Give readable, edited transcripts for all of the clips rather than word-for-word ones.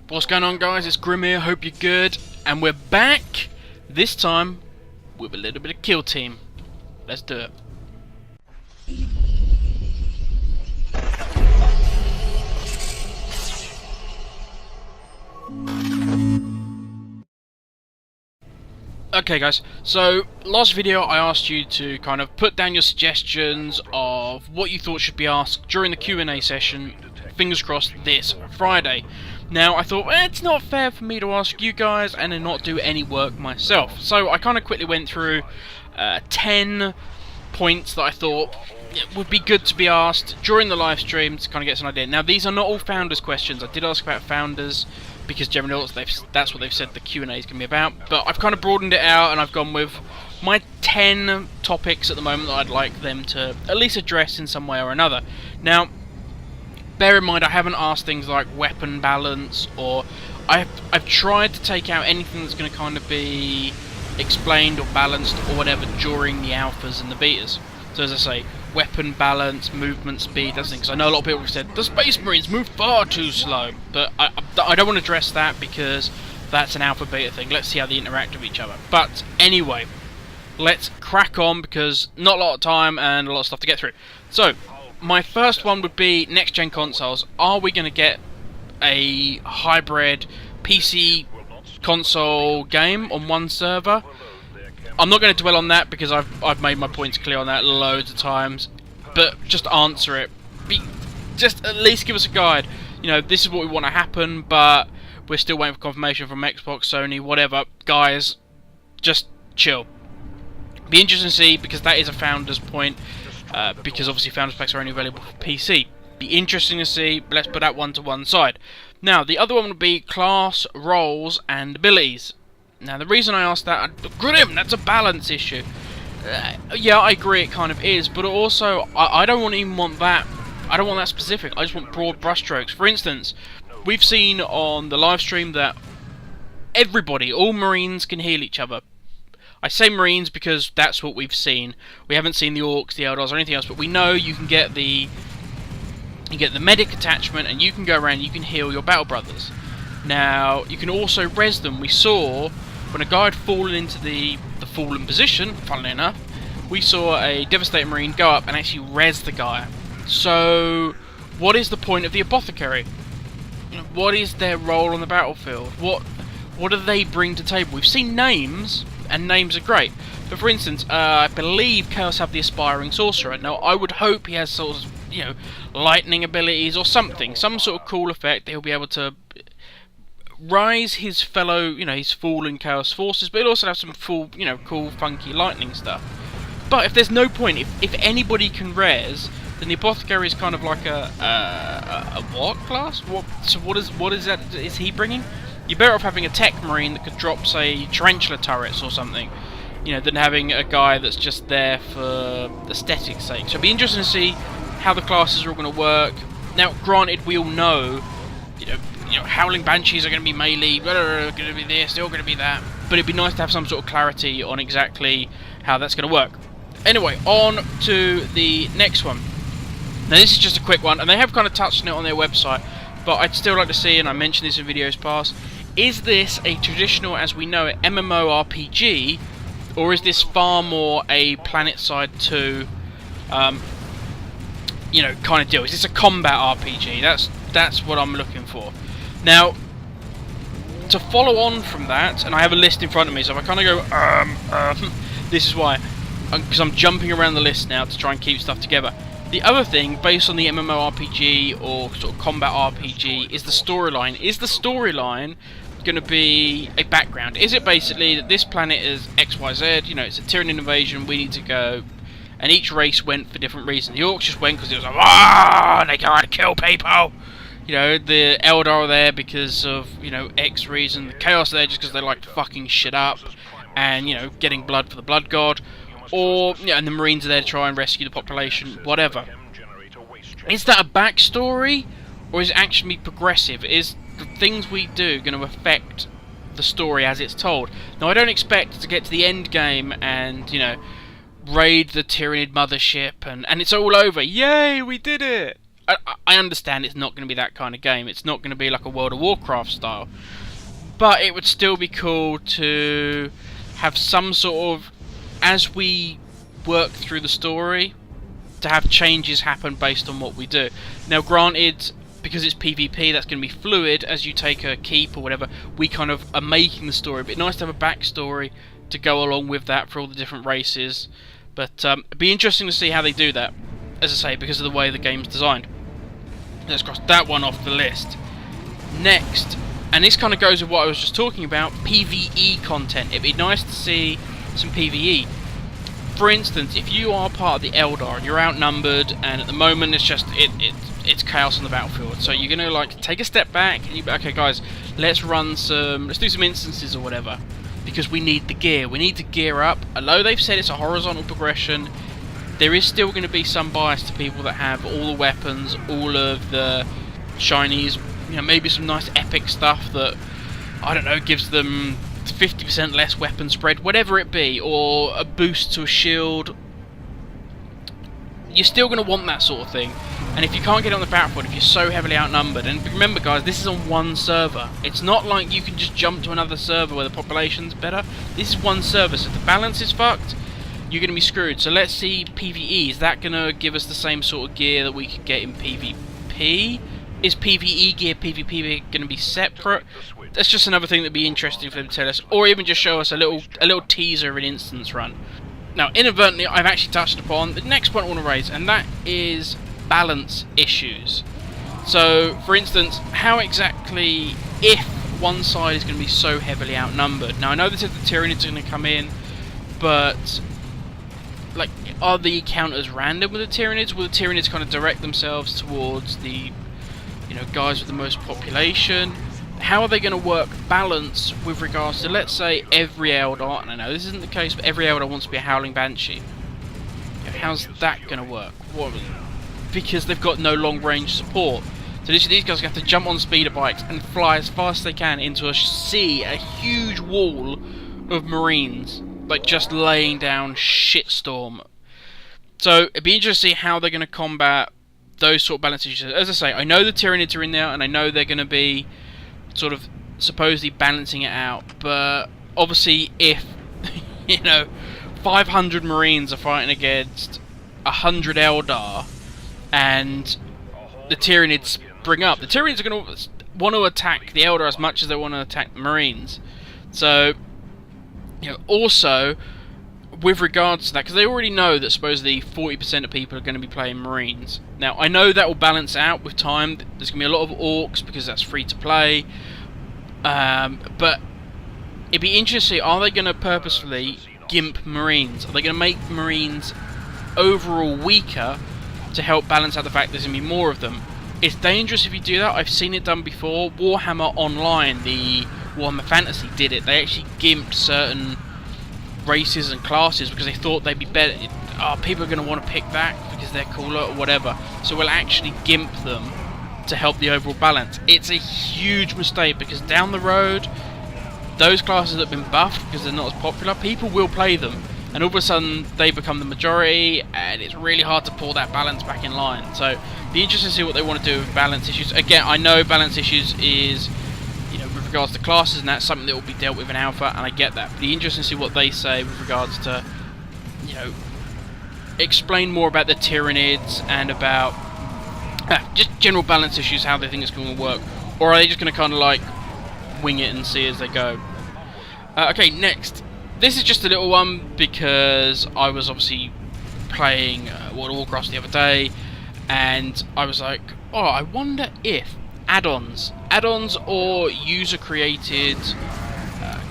What's going on, guys? It's Grim here, hope you're good. And we're back, this time, with a little bit of Kill Team. Let's do it. Okay guys, so last video I asked you to kind of put down your suggestions of what you thought should be asked during the Q&A session, fingers crossed, this Friday. Now I thought, it's not fair for me to ask you guys and then not do any work myself. So I kind of quickly went through 10 points that I thought would be good to be asked during the live stream to kind of get an idea. Now these are not all founders questions. I did ask about founders because generally that's what they've said the Q&A is going to be about. But I've kind of broadened it out and I've gone with my 10 topics at the moment that I'd like them to at least address in some way or another. Now, bear in mind I haven't asked things like weapon balance, or I've tried to take out anything that's going to kind of be explained or balanced or whatever during the alphas and the betas. So as I say, weapon balance, movement speed, those things. I know a lot of people have said the Space Marines move far too slow, but I don't want to address that because that's an alpha beta thing. Let's see how they interact with each other. But anyway, let's crack on because not a lot of time and a lot of stuff to get through. So my first one would be next gen consoles. Are we going to get a hybrid PC console game on one server? I'm not going to dwell on that because I've made my points clear on that loads of times, but just answer it. Just at least give us a guide. You know, this is what we want to happen, but we're still waiting for confirmation from Xbox, Sony, whatever. Guys, just chill. Be interesting to see, because that is a founder's point, because obviously founders packs are only available for PC. Be interesting to see, but let's put that one to one side. Now, the other one would be class, roles, and abilities. Now, the reason I asked that, Grim, that's a balance issue. Yeah, I agree it kind of is, but also, I don't even want that. I don't want that specific. I just want broad brushstrokes. For instance, we've seen on the live stream that everybody, all Marines can heal each other. I say Marines because that's what we've seen. We haven't seen the Orcs, the Eldars, or anything else, but we know you can get the medic attachment, and you can go around, you can heal your battle brothers. Now, you can also res them. We saw when a guy had fallen into the fallen position, funnily enough, we saw a Devastator Marine go up and actually res the guy. So, what is the point of the Apothecary? What is their role on the battlefield? What do they bring to the table? We've seen names, and names are great. But for instance, I believe Chaos have the Aspiring Sorcerer. Now, I would hope he has sort of, lightning abilities or something, some sort of cool effect that he'll be able to rise his fellow, his fallen Chaos forces, but he'll also have some full, cool, funky lightning stuff. But if there's no point, if anybody can res, then the Apothecary is kind of like a what class? So what is that? Is he bringing? You're better off having a Tech Marine that could drop, say, tarantula turrets or something, than having a guy that's just there for aesthetics' sake. So it'll be interesting to see how the classes are all going to work. Now, granted, we all know, Howling Banshees are going to be melee, going to be this, they're all going to be that. But it'd be nice to have some sort of clarity on exactly how that's going to work. Anyway, on to the next one. Now, this is just a quick one, and they have kind of touched on it on their website, but I'd still like to see, and I mentioned this in videos past, is this a traditional, as we know it, MMORPG, or is this far more a PlanetSide 2, kind of deal? Is this a combat RPG? That's what I'm looking for. Now, to follow on from that, and I have a list in front of me, so if I kind of go, this is why, because I'm jumping around the list now to try and keep stuff together. The other thing, based on the MMORPG or sort of combat RPG, is the storyline. Is the storyline going to be a background? Is it basically that this planet is XYZ, it's a Tyranid invasion, we need to go, and each race went for different reasons. The Orcs just went because it was like, they can't kill people. The Eldar are there because of, X reason. The Chaos are there just because they like to fucking shit up and, getting blood for the Blood God. Or, and the Marines are there to try and rescue the population, whatever. Is that a backstory? Or is it actually progressive? Is the things we do going to affect the story as it's told? Now, I don't expect to get to the end game and, raid the Tyranid mothership and it's all over. Yay, we did it! I understand it's not going to be that kind of game. It's not going to be like a World of Warcraft style. But it would still be cool to have some sort of, as we work through the story, to have changes happen based on what we do. Now granted, because it's PvP, that's going to be fluid. As you take a keep or whatever, we kind of are making the story. But it's nice to have a backstory to go along with that for all the different races. But it'd be interesting to see how they do that, as I say, because of the way the game's designed. Let's cross that one off the list. Next, and this kind of goes with what I was just talking about, PvE content. It'd be nice to see some PvE. For instance, if you are part of the Eldar and you're outnumbered, and at the moment it's just it's chaos on the battlefield, so you're gonna like take a step back and you be, okay guys, let's do some instances or whatever, because we need the gear. We need to gear up. Although they've said it's a horizontal progression, there is still going to be some bias to people that have all the weapons, all of the shinies, you know, maybe some nice epic stuff that, I don't know, gives them 50% less weapon spread, whatever it be, or a boost to a shield. You're still going to want that sort of thing. And if you can't get it on the battlefield, if you're so heavily outnumbered, and remember guys, this is on one server. It's not like you can just jump to another server where the population's better. This is one server, so if the balance is fucked, you're going to be screwed. So let's see PvE. Is that going to give us the same sort of gear that we could get in PvP? Is PvE gear, PvP going to be separate? That's just another thing that'd be interesting for them to tell us, or even just show us a little teaser of an instance run. Now, inadvertently, I've actually touched upon the next point I want to raise, and that is balance issues. So, for instance, how exactly, if one side is going to be so heavily outnumbered? Now, I know they said the Tyranids are going to come in, but like, are the counters random with the Tyranids? Will the Tyranids kind of direct themselves towards the, you know, guys with the most population? How are they going to work balance with regards to, let's say, every Eldar, and I know this isn't the case, but every Eldar wants to be a Howling Banshee. How's that going to work? Because they've got no long-range support. So these guys have to jump on speeder bikes and fly as fast as they can into a huge wall of Marines, like just laying down shitstorm. So it'd be interesting to see how they're going to combat those sort of balance issues. As I say, I know the Tyranids are in there, and I know they're going to be sort of supposedly balancing it out, but obviously if, you know, 500 Marines are fighting against 100 Eldar, and the Tyranids spring up, the Tyranids are going to want to attack the Eldar as much as they want to attack the Marines. So, you know, also, with regards to that, because they already know that supposedly 40% of people are going to be playing Marines. Now, I know that will balance out with time. There's going to be a lot of Orcs because that's free to play. But it'd be interesting, are they going to purposefully gimp Marines? Are they going to make Marines overall weaker to help balance out the fact there's going to be more of them? It's dangerous if you do that. I've seen it done before. Warhammer Online, the Warhammer Fantasy, did it. They actually gimped certain races and classes because they thought they'd be better. People are going to want to pick that because they're cooler or whatever. So we'll actually gimp them to help the overall balance. It's a huge mistake because down the road, those classes that have been buffed because they're not as popular, people will play them, and all of a sudden they become the majority, and it's really hard to pull that balance back in line. So be interesting to see what they want to do with balance issues. Again, I know balance issues is, you know, with regards to classes, and that's something that will be dealt with in alpha, and I get that. But be interesting to see what they say with regards to, you know, explain more about the Tyranids and about just general balance issues, how they think it's going to work, or are they just going to kind of like wing it and see as they go? Okay, next. This is just a little one because I was obviously playing World of Warcraft the other day, and I was like, oh, I wonder if add-ons or user-created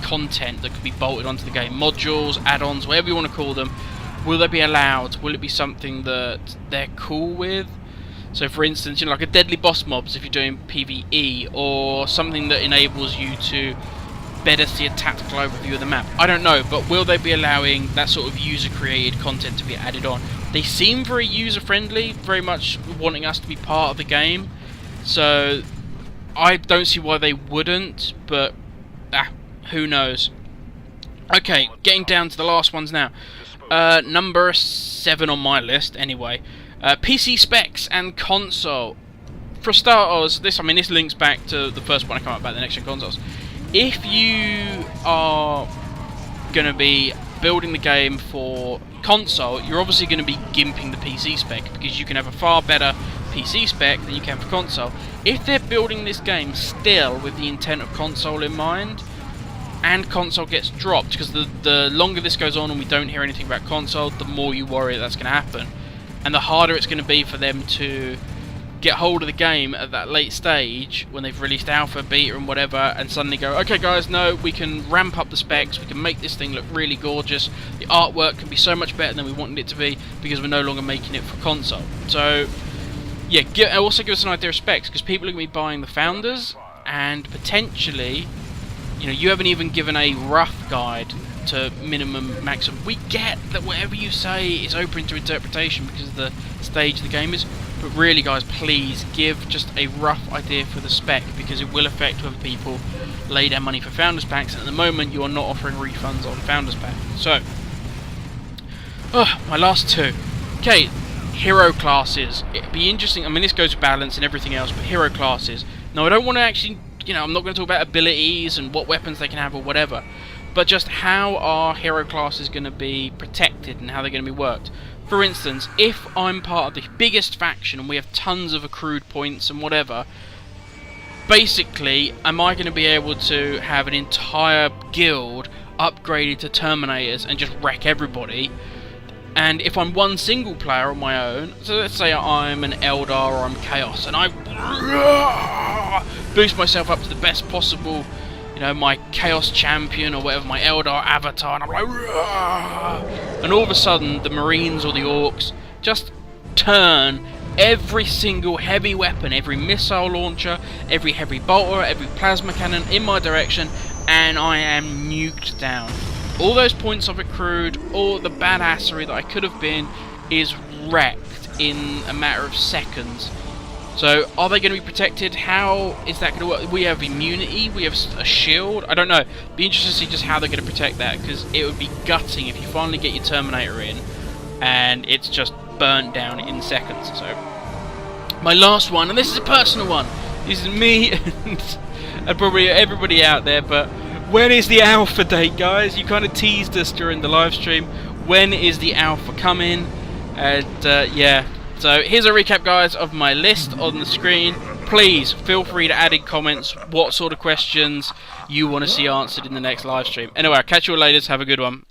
content that could be bolted onto the game, modules, add-ons, whatever you want to call them, will they be allowed? Will it be something that they're cool with? So for instance, you know, like a deadly boss mobs if you're doing PvE, or something that enables you to better see a tactical overview of the map. I don't know, but will they be allowing that sort of user-created content to be added on? They seem very user-friendly, very much wanting us to be part of the game, so I don't see why they wouldn't, but who knows. Okay, getting down to the last ones now. Number 7 on my list, anyway. PC specs and console. For starters, this links back to the first point I come up about the next gen consoles. If you are going to be building the game for console, you're obviously going to be gimping the PC spec, because you can have a far better PC spec than you can for console. If they're building this game still with the intent of console in mind, and console gets dropped, because the longer this goes on and we don't hear anything about console, the more you worry that's going to happen, and the harder it's going to be for them to get hold of the game at that late stage when they've released alpha, beta and whatever, and suddenly go, okay guys, no, we can ramp up the specs, we can make this thing look really gorgeous, the artwork can be so much better than we wanted it to be, because we're no longer making it for console. So yeah, also give us an idea of specs, because people are going to be buying the Founders, and potentially, you know, you haven't even given a rough guide to minimum, maximum. We get that whatever you say is open to interpretation because of the stage the game is, but really guys, please give just a rough idea for the spec, because it will affect whether people lay down money for Founders Packs, and at the moment you are not offering refunds on Founders Pack. So, my last two. Okay, hero classes. It'd be interesting, this goes with balance and everything else, but hero classes. Now I don't want to actually, I'm not going to talk about abilities and what weapons they can have or whatever, but just how are hero classes going to be protected and how they're going to be worked. For instance, if I'm part of the biggest faction and we have tons of accrued points and whatever, basically, am I going to be able to have an entire guild upgraded to Terminators and just wreck everybody? And if I'm one single player on my own, so let's say I'm an Eldar or I'm Chaos, and I boost myself up to the best possible, my Chaos Champion or whatever, my Eldar avatar, and I'm like, and all of a sudden the Marines or the Orcs just turn every single heavy weapon, every missile launcher, every heavy bolter, every plasma cannon in my direction, and I am nuked down. All those points I've accrued, all the badassery that I could have been, is wrecked in a matter of seconds. So, are they going to be protected? How is that going to work? We have immunity, we have a shield, I don't know. Be interested to see just how they're going to protect that, because it would be gutting if you finally get your Terminator in, and it's just burnt down in seconds. So, my last one, and this is a personal one, this is me and probably everybody out there, but when is the alpha date, guys? You kind of teased us during the live stream. When is the alpha coming? And yeah, so here's a recap, guys, of my list on the screen. Please feel free to add in comments what sort of questions you want to see answered in the next live stream. Anyway, I'll catch you all later. Have a good one.